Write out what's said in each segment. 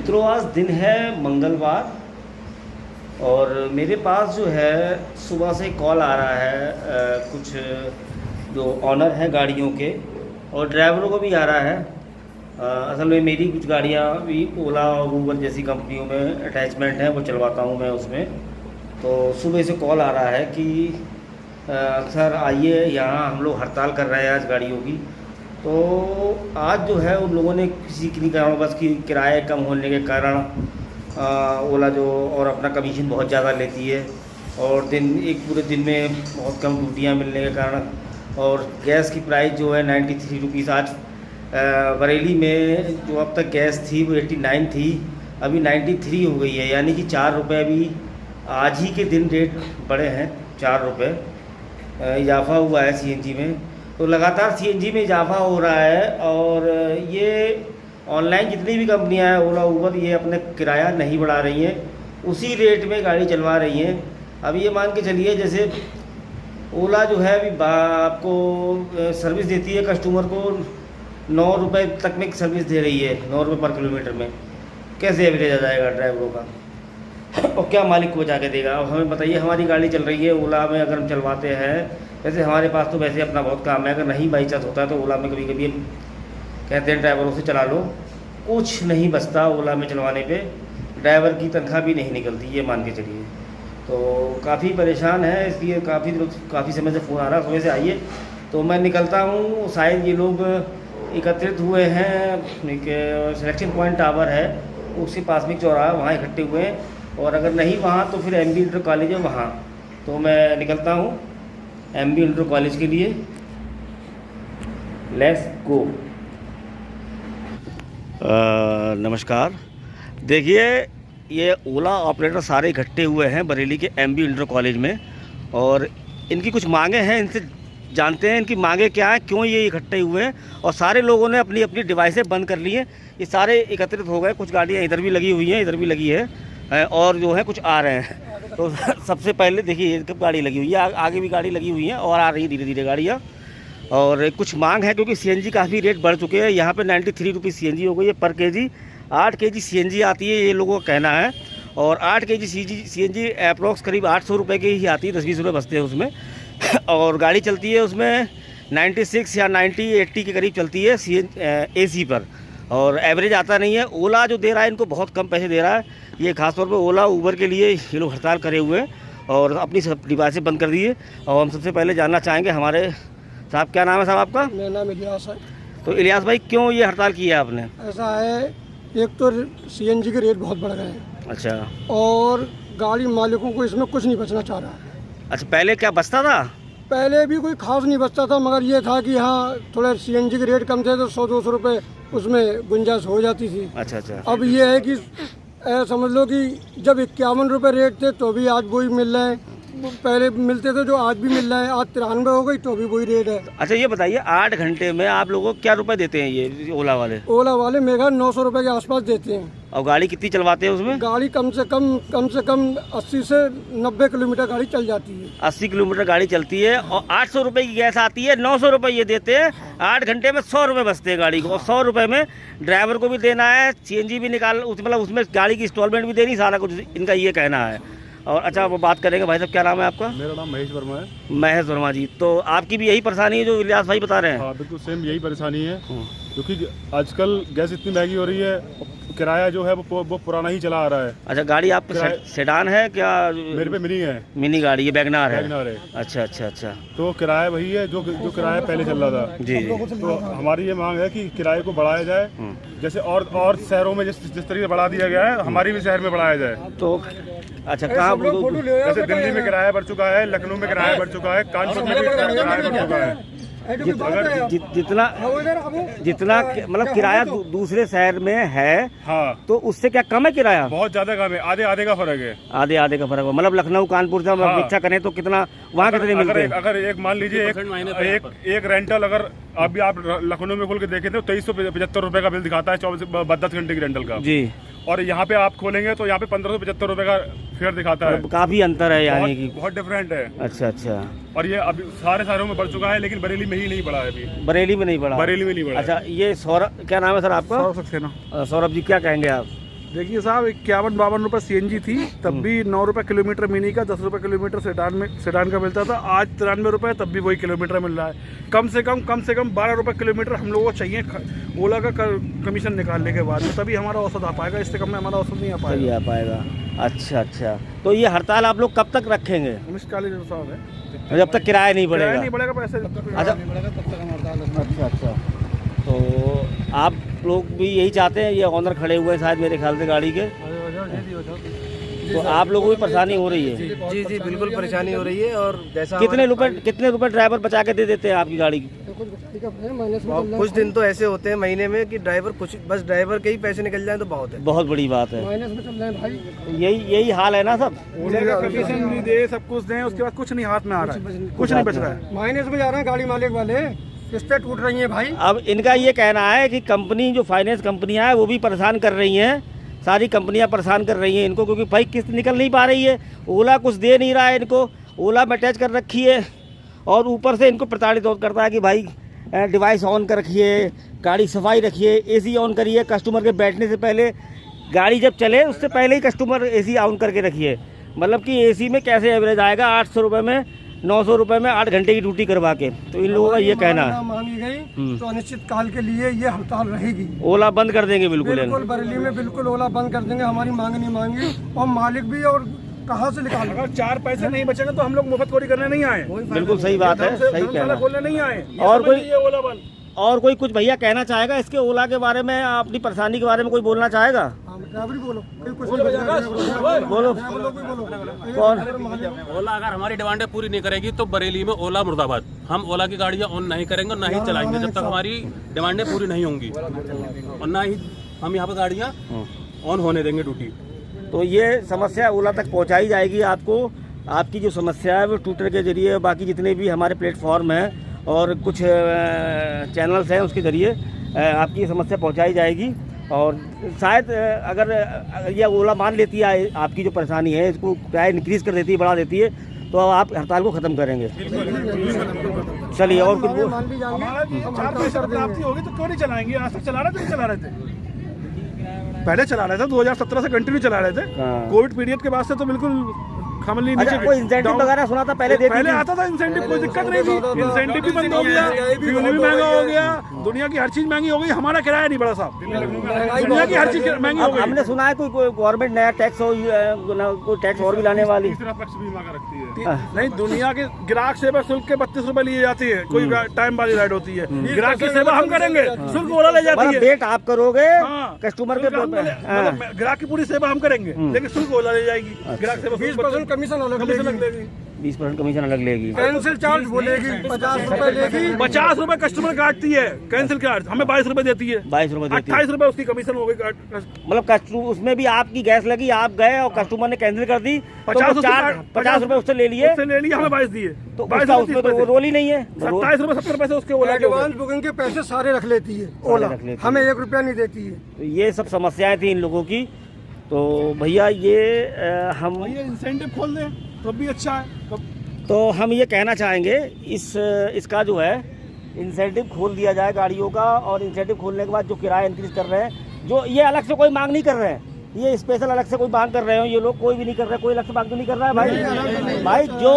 मित्रों, आज दिन है मंगलवार और मेरे पास जो है सुबह से कॉल आ रहा है कुछ जो ऑनर हैं गाड़ियों के और ड्राइवरों को भी आ रहा है। असल में मेरी कुछ गाड़ियाँ भी ओला और ऊबर जैसी कंपनियों में अटैचमेंट है, वो चलवाता हूँ मैं उसमें। तो सुबह से कॉल आ रहा है कि सर आइए, यहाँ हम लोग हड़ताल कर रहे हैं आज गाड़ियों की। तो आज जो है उन लोगों ने किसी की कारणवश की किराए कम होने के कारण ओला जो और अपना कमीशन बहुत ज़्यादा लेती है और एक पूरे दिन में बहुत कम ड्यूटियाँ मिलने के कारण और गैस की प्राइस जो है 93 रुपीज़ आज बरेली में जो अब तक गैस थी वो 89 थी, अभी 93 हो गई है। यानी कि 4 रुपये अभी आज ही के दिन रेट बढ़े हैं, 4 रुपये इजाफा हुआ है सीएनजी में। तो लगातार सीएनजी में इजाफा हो रहा है और ये ऑनलाइन जितनी भी कंपनियां हैं ओला ऊबर, ये अपने किराया नहीं बढ़ा रही हैं, उसी रेट में गाड़ी चलवा रही हैं। अब ये मान के चलिए जैसे ओला जो है अभी आपको सर्विस देती है कस्टमर को 9 रुपये तक में सर्विस दे रही है, 9 रुपये पर किलोमीटर में। कैसे एवरेज आ जाएगा ड्राइवरों का और क्या मालिक को बचा के देगा? अब हमें बताइए, हमारी गाड़ी चल रही है ओला में, अगर हम चलवाते हैं वैसे हमारे पास तो वैसे अपना बहुत काम है, अगर नहीं बाई चांस होता है तो ओला में कभी कभी कहते हैं ड्राइवरों से चला लो, कुछ नहीं बचता ओला में चलवाने पे, ड्राइवर की तनख्वाह भी नहीं निकलती, ये मान के चलिए। तो काफ़ी परेशान है, इसलिए काफ़ी समय से फ़ोन आ रहा है सुबह से आइए। तो मैं निकलता हूँ, शायद ये लोग एकत्रित हुए हैं, एक सिलेक्शन पॉइंट टावर है उसके पास में चौराहा, वहाँ इकट्ठे हुए हैं और अगर नहीं वहाँ तो फिर MB इंटर कॉलेज है वहाँ। तो मैं निकलता हूँ MB इंटर कॉलेज के लिए। Let's go. नमस्कार, देखिए ये ओला ऑपरेटर सारे इकट्ठे हुए हैं बरेली के MB इंटर कॉलेज में और इनकी कुछ मांगे हैं, इनसे जानते हैं इनकी मांगे क्या है, क्यों ये इकट्ठे हुए हैं। और सारे लोगों ने अपनी अपनी डिवाइसें बंद कर ली हैं, ये सारे एकत्रित हो गए। कुछ गाड़ियाँ इधर भी लगी हुई हैं, इधर भी लगी है और जो है कुछ आ रहे हैं। तो सबसे पहले देखिए कब गाड़ी लगी हुई है, आगे भी गाड़ी लगी हुई है और आ रही है धीरे धीरे गाड़ियाँ। और कुछ मांग है क्योंकि सीएनजी काफ़ी रेट बढ़ चुके हैं, यहाँ पे 93 रुपीज़ सीएनजी हो गई है पर केजी। 8 केजी सीएनजी आती है ये लोगों का कहना है और 8 केजी सीएनजी अप्रोक्स करीब 800 रुपये की ही आती है, 10-20 रुपये बचते हैं उसमें। और गाड़ी चलती है उसमें 96 या 90-80 के करीब चलती है AC पर और एवरेज आता नहीं है। ओला जो दे रहा है इनको बहुत कम पैसे दे रहा है, ये खासतौर पर ओला ऊबर के लिए ये लोग हड़ताल करे हुए हैं और अपनी सब डिवाइसें बंद कर दी है। और हम सबसे पहले जानना चाहेंगे हमारे साहब, क्या नाम है साहब आपका? मेरा नाम इलियास है। तो इलियास भाई, क्यों ये हड़ताल की है आपने? ऐसा है, एक तो सीएनजी के रेट बहुत बढ़ गए हैं। अच्छा। और गाड़ी मालिकों को इसमें कुछ नहीं बचना चाह रहा है। अच्छा, पहले क्या बचता था? पहले भी कोई खास नहीं बचता था, मगर ये था कि हाँ थोड़े सीएनजी के रेट कम थे तो 100-200 रुपये उसमें गुंजाइश हो जाती थी। अच्छा अच्छा। अब ये है कि समझ लो कि जब 51 रुपये रेट थे तो भी आज वही मिल रहे हैं, पहले मिलते थे जो आज भी मिल रहे हैं, आज 93 हो गई तो भी वही रेट है। अच्छा ये बताइए, 8 घंटे में आप लोगों को क्या रुपए देते हैं ये ओला वाले? ओला वाले मेघा 900 रुपये के आसपास देते हैं। और गाड़ी कितनी चलवाते हैं उसमें? गाड़ी कम से कम 80 से 90 किलोमीटर गाड़ी चल जाती है। 80 किलोमीटर गाड़ी चलती है और 800 रुपये की गैस आती है, 900 रुपये ये देते हैं। 8 घंटे में 100 रुपये बचते हैं गाड़ी को और 100 रुपये में ड्राइवर को भी देना है, सीएनजी भी मतलब उसमें गाड़ी की इंस्टॉलमेंट भी देनी, सारा कुछ इनका ये कहना है। और अच्छा वो बात करेंगे। भाई साहब क्या नाम है आपका? मेरा नाम महेश वर्मा है। महेश वर्मा जी, तो आपकी भी यही परेशानी है जो इलियास भाई बता रहे हैं? हाँ बिल्कुल सेम यही परेशानी है, क्योंकि आजकल गैस इतनी महंगी हो रही है, किराया जो है वो पुराना ही चला आ रहा है। अच्छा, गाड़ी आपका सेडान है क्या? मेरे पे मिनी है। मिनी गाड़ी है, वैगनआर है? वैगनआर है। अच्छा अच्छा अच्छा। तो किराया वही है जो किराया पहले चल रहा था। जी जी। तो हमारी ये मांग है कि किराए को बढ़ाया जाए, जैसे और शहरों में जिस तरीके से बढ़ा दिया गया है, हमारी भी शहर में बढ़ाया जाए। तो अच्छा, कहाँ जैसे दिल्ली में किराया बढ़ चुका है, लखनऊ में किराया बढ़ चुका है, कानपुर में भी किराया बढ़ चुका है। जितना मतलब किराया दूसरे शहर में है, हाँ, तो उससे क्या कम है किराया? बहुत ज्यादा कम है, आधे का फर्क है। आधे का फर्क है, मतलब लखनऊ कानपुर से हम अपेक्षा करें तो कितना वहाँ कितने मिलते हैं? अगर एक मान लीजिए एक रेंटल अगर अभी आप लखनऊ में खोल के देखें तो 2375 रुपए का बिल दिखाता है 24-10 घंटे की रेंटल का जी। और यहाँ पे आप खोलेंगे तो यहाँ पे 1575 रुपए का फेयर दिखाता है। काफी अंतर है, यानी कि बहुत डिफरेंट है। अच्छा अच्छा। और ये अभी सारे शहरों में बढ़ चुका है, लेकिन बरेली में ही नहीं बढ़ा है अभी। बरेली में नहीं बढ़ा? बरेली में नहीं बढ़ा। अच्छा, ये सौरभ, क्या नाम है सर आपका? सौरभ सक्सेना। सौरभ जी क्या कहेंगे आप? देखिए साहब 51-52 रुपये CNG थी, तब भी 9 रुपये किलोमीटर मिनी का, 10 रुपये किलोमीटर सेडान का मिलता था। आज 93 रुपये, तब भी वही किलोमीटर मिल रहा है। कम से कम 12 रुपये किलोमीटर हम लोगों को चाहिए ओला का कमीशन निकालने के बाद, तभी हमारा औसत आ पाएगा। इससे कम में हमारा औसत नहीं आ पाएगा। अच्छा, तो ये हड़ताल आप लोग कब तक रखेंगे? अनिश्चितकालीन साहब है, जब तक किराया नहीं बढ़ेगा पैसे। अच्छा, तो आप लोग भी यही चाहते हैं? ये ऑनर खड़े हुए हैं शायद मेरे ख्याल से गाड़ी के, तो आप लोगों को भी परेशानी हो रही है? जी बिल्कुल परेशानी हो रही है। और जैसा कितने रुपए ड्राइवर बचा के दे देते हैं आपकी गाड़ी की? कुछ दिन तो ऐसे होते हैं महीने में कि बस ड्राइवर के ही पैसे निकल जाए तो बहुत है। बहुत बड़ी बात है। माइनस में चल रहे हैं भाई। यही हाल है ना सब? कमीशन भी दे, सब कुछ दें, उसके बाद कुछ नहीं हाथ में आ रहा है, कुछ नहीं बच रहा है। माइनस में जा रहे हैं गाड़ी मालिक वाले, किस्तें टूट रही हैं भाई। अब इनका ये कहना है कि कंपनी जो फाइनेंस कंपनियां हैं वो भी परेशान कर रही हैं, सारी कंपनियां परेशान कर रही हैं इनको, क्योंकि भाई किस्त निकल नहीं पा रही है। ओला कुछ दे नहीं रहा है इनको, ओला में अटैच कर रखी है और ऊपर से इनको प्रताड़ित करता है कि भाई डिवाइस ऑन कर रखिए, गाड़ी सफाई रखिए, AC ऑन करिए, कस्टमर के बैठने से पहले, गाड़ी जब चले उससे पहले ही कस्टमर AC ऑन करके रखिए। मतलब कि AC में कैसे एवरेज आएगा 800 रुपये में, 900 रुपये में 8 घंटे की ड्यूटी करवा के? तो इन लोगों का ये कहना है मांगी गई तो अनिश्चित काल के लिए ये हड़ताल रहेगी। ओला बंद कर देंगे? बिल्कुल बरेली में बिल्कुल ओला बंद कर देंगे। हमारी मांग नहीं मांगी और मालिक भी, और कहाँ से निकाल? अगर 4 पैसे नहीं बचेंगे तो हम लोग मुफ्तखोरी करने नहीं आए। बिल्कुल सही बात है, सही कहना। खोलने नहीं आए। और कोई कुछ भैया कहना चाहेगा इसके ओला के बारे में, अपनी परेशानी के बारे में कोई बोलना चाहेगा? बोलो। कौन? ओला अगर हमारी डिमांडें पूरी नहीं करेगी तो बरेली में ओला मुर्दाबाद। हम ओला की गाड़ियां ऑन नहीं करेंगे, ना ही चलाएंगे जब तक हमारी डिमांडें पूरी नहीं होंगी, और ना ही हम यहाँ पे गाड़ियां ऑन होने देंगे ड्यूटी। तो ये समस्या ओला तक पहुंचाई जाएगी आपको। आपकी जो समस्या है वो ट्विटर के जरिए, बाकी जितने भी हमारे प्लेटफॉर्म हैं और कुछ चैनल्स हैं उसके ज़रिए आपकी समस्या पहुंचाई जाएगी। और शायद अगर ये ओला मान लेती है आपकी जो परेशानी है, इसको किराया इंक्रीज़ कर देती है, बढ़ा देती है, तो आप हड़ताल को ख़त्म करेंगे। चलिए, और कुछ प्राप्ति होगी तो क्यों नहीं चलाएंगे? आज तक चला रहे थे, पहले चला रहे थे, 2017 से कंटिन्यू चला रहे थे। कोविड पीरियड के बाद से तो बिल्कुल खामली नीचे। कोई इंसेंटिव वगैरह सुना था पहले आता था इंसेंटिव, कोई दिक्कत नहीं थी। इंसेंटिव भी बंद हो गया, फ्यूल भी महंगा हो गया, दुनिया की हर चीज महंगी हो गई, हमारा किराया नहीं बढ़ा साहब। दुनिया की हर चीज महंगी हो गई। हमने सुना है कोई गवर्नमेंट नया टैक्स हो, कोई टैक्स और भी लाने वाली। तीसरा पक्ष बीमा का रखती है। नहीं, दुनिया के ग्राहक सेवा शुल्क के 32 रुपए लिए जाती है, कोई टाइम वाली राइड होती है। ग्राहक की सेवा हम करेंगे, शुल्क ओला ले जाती है। वेट आप करोगे कस्टमर के, ग्राहक की पूरी सेवा हम करेंगे, लेकिन शुल्क ओला ले जाएगी। ग्राहक सेवा 20% कमीशन अलग लेगी। 20% कमीशन अलग लेगी। कैंसिल चार्ज बोलेगी 50 रुपए लेगी। 50 रुपए कस्टमर काटती है कैंसिल चार्ज, हमें 22 रुपए देती है। 22 रुपए देती है, 28 रुपए उसकी कमीशन हो गई। मतलब उसमें भी आपकी गैस लगी, आप गए और कस्टमर ने कैंसिल कर दी, 50 रुपए उससे ले लिए, हमें 22 दिए। तो उसमें तो रोल ही नहीं है। 27 रुपए 70 पैसे उसके ओला के। एडवांस बुकिंग के पैसे सारे रख लेती है ओला, हमें 1 रुपया नहीं देती है। तो ये सब समस्याएं थी इन लोगों की। तो भैया ये हम इंसेंटिव खोल दें तो भी अच्छा है। तो हम ये कहना चाहेंगे इसका जो है इंसेंटिव खोल दिया जाए गाड़ियों का, और इंसेंटिव खोलने के बाद जो किराया इंक्रीज कर रहे हैं, जो ये अलग से कोई मांग नहीं कर रहे हैं, ये स्पेशल अलग से कोई मांग कर रहे हो, ये लोग कोई भी नहीं कर रहे, कोई अलग से मांग तो नहीं कर रहा है भाई जो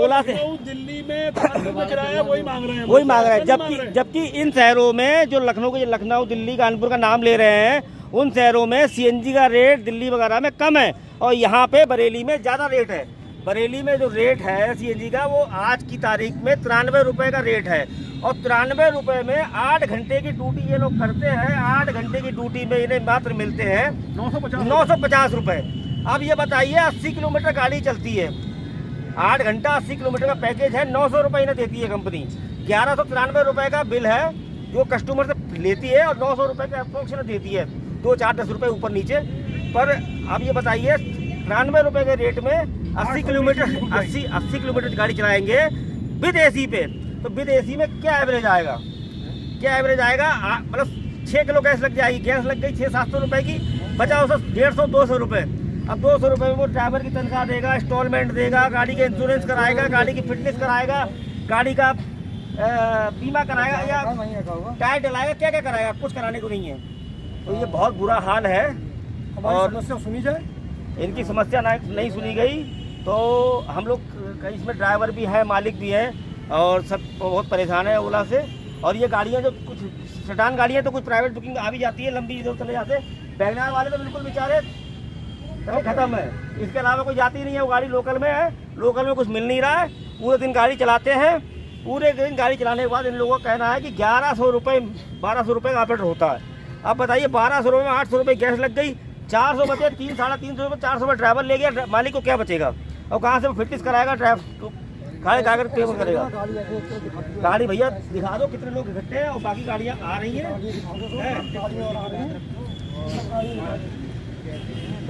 ओला से दिल्ली में किराया वही मांग रहे हैं, वही मांग रहे हैं। जबकि इन शहरों में जो लखनऊ, दिल्ली, कानपुर का नाम ले रहे हैं, उन शहरों में CNG का रेट दिल्ली वगैरह में कम है और यहाँ पे बरेली में ज़्यादा रेट है। बरेली में जो रेट है CNG का, वो आज की तारीख में 93 रुपये का रेट है, और 93 रुपये में 8 घंटे की ड्यूटी ये लोग करते हैं। 8 घंटे की ड्यूटी में इन्हें मात्र मिलते हैं 950 रुपये। अब ये बताइए 80 किलोमीटर गाड़ी चलती है, 8 घंटा 80 किलोमीटर का पैकेज है, 900 रुपये इन्हें देती है कंपनी। 1193 रुपये का बिल है जो कस्टमर से लेती है, और 900 रुपये का अप्रोक्सीमेट देती है, 2-4-10 रुपये ऊपर नीचे। पर अब ये बताइए 93 रुपये के रेट में 80 किलोमीटर गाड़ी चलाएंगे विद AC पे, तो विद AC में क्या एवरेज आएगा? मतलब 6 किलो गैस लग जाएगी, गैस लग गई 600-700 रुपये की, बचाओ 150-200 रुपये। अब 200 रुपये में वो ड्राइवर की तनख्वाह देगा, इंस्टॉलमेंट देगा, गाड़ी का इंश्योरेंस कराएगा, गाड़ी की फिटनेस कराएगा, गाड़ी का बीमा कराएगा, या टायर डलाएगा, क्या क्या कराएगा? कुछ कराने को नहीं है। तो ये बहुत बुरा हाल है। हमारी समस्या सुनी जाए। इनकी समस्या नहीं सुनी गई तो हम लोग कई इसमें ड्राइवर भी है, मालिक भी है और सब बहुत परेशान है ओला से। और ये गाड़ियाँ जो कुछ सेडान गाड़ियाँ तो कुछ प्राइवेट बुकिंग आ भी जाती है, लंबी इधर चले जाते हैं। बैगनार वाले तो बिल्कुल बेचारे खत्म है, इसके अलावा कोई जाती नहीं है। वो गाड़ी लोकल में है, लोकल में कुछ मिल नहीं रहा है। पूरे दिन गाड़ी चलाते हैं, पूरे दिन गाड़ी चलाने के बाद इन लोगों का कहना है कि 1100 रुपये 1200 रुपये का ऑपरेटर होता है। अब बताइए 1200 रुपये में 800 रुपये गैस लग गई, 400 बचे, 300 साढ़े 300 रुपये, 400 रुपये ड्राइवर ले गया, मालिक को क्या बचेगा? और कहाँ से फिटनेस कराएगा ड्राइवर? गाड़ी कागज पेमेंट करेगा। गाड़ी भैया दिखा दो कितने लोग इकट्ठे हैं और बाकी गाड़ियाँ आ रही हैं।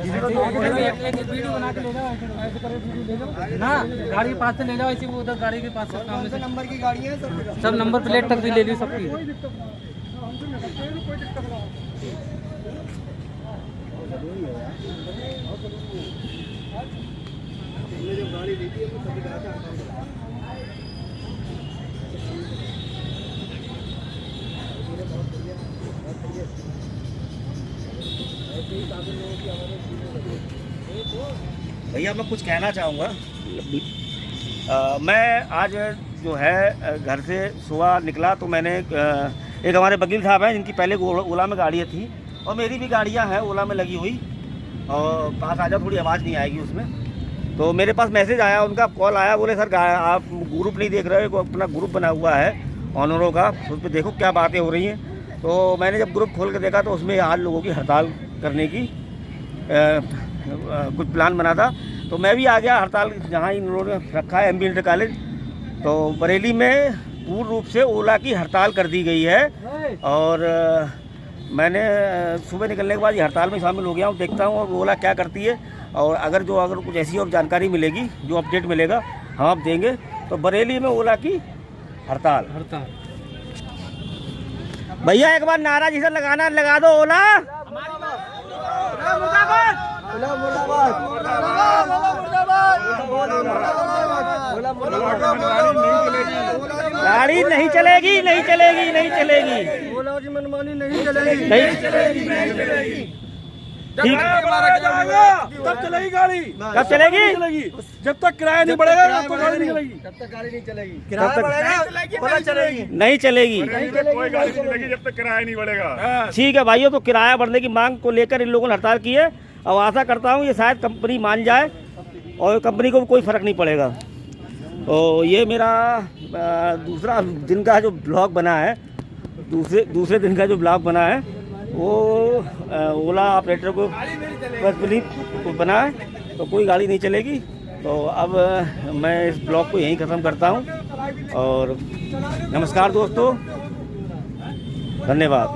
वीडियो बना के ले जाओ, ना गाड़ी के पास से ले जाओ, ऐसे वो उधर गाड़ी के पास से नंबर की गाड़ी है सब नंबर प्लेट तक भी ले ली सबकी। भैया मैं कुछ कहना चाहूँगा। मैं आज जो है घर से सुबह निकला तो मैंने एक हमारे वकील साहब हैं जिनकी पहले ओला में गाड़ियाँ थी और मेरी भी गाड़ियाँ हैं ओला में लगी हुई, और पास आ जाओ, थोड़ी आवाज़ नहीं आएगी उसमें। तो मेरे पास मैसेज आया, उनका कॉल आया, बोले सर आप ग्रुप नहीं देख रहे हो, अपना ग्रुप बना हुआ है ऑनरों का, उस पर देखो क्या बातें हो रही हैं। तो मैंने जब ग्रुप खोल के देखा तो उसमें 8 लोगों की हड़ताल करने की कुछ प्लान बना था। तो मैं भी आ गया हड़ताल जहाँ इन लोगों ने रखा है MB इंटर कॉलेज। तो बरेली में पूर्ण रूप से ओला की हड़ताल कर दी गई है और मैंने सुबह निकलने के बाद ये हड़ताल में शामिल हो गया हूँ। देखता हूँ और ओला क्या करती है, और अगर कुछ ऐसी और जानकारी मिलेगी, जो अपडेट मिलेगा हम आप देंगे। तो बरेली में ओला की हड़ताल। भैया एक बार नारा जिसे लगाना लगा दो, ओला गाड़ी नहीं चलेगी, नहीं चलेगी, नहीं चलेगी, ओला की मनमानी नहीं चलेगी, नहीं चलेगी। ठीक, तब चलेगी गाड़ी। कब चलेगी? जब तक किराया नहीं बढ़ेगा तब तक गाड़ी नहीं चलेगी। तब तक गाड़ी नहीं चलेगी। किराया बढ़ेगा चलेगी, नहीं चलेगी। कोई गाड़ी नहीं चलेगी जब तक किराया नहीं बढ़ेगा। ठीक है भाइयों, तो किराया बढ़ने की मांग को लेकर इन लोगों ने हड़ताल की है और आशा करता हूँ ये शायद कंपनी मान जाए और कंपनी को कोई फ़र्क नहीं पड़ेगा। तो ये मेरा दूसरा दिन का जो ब्लॉग बना है, दूसरे दिन का जो ब्लॉग बना है वो ओला ऑपरेटर को को बना है। तो कोई गाड़ी नहीं चलेगी। तो अब मैं इस ब्लॉग को यहीं ख़त्म करता हूँ और नमस्कार दोस्तों, धन्यवाद।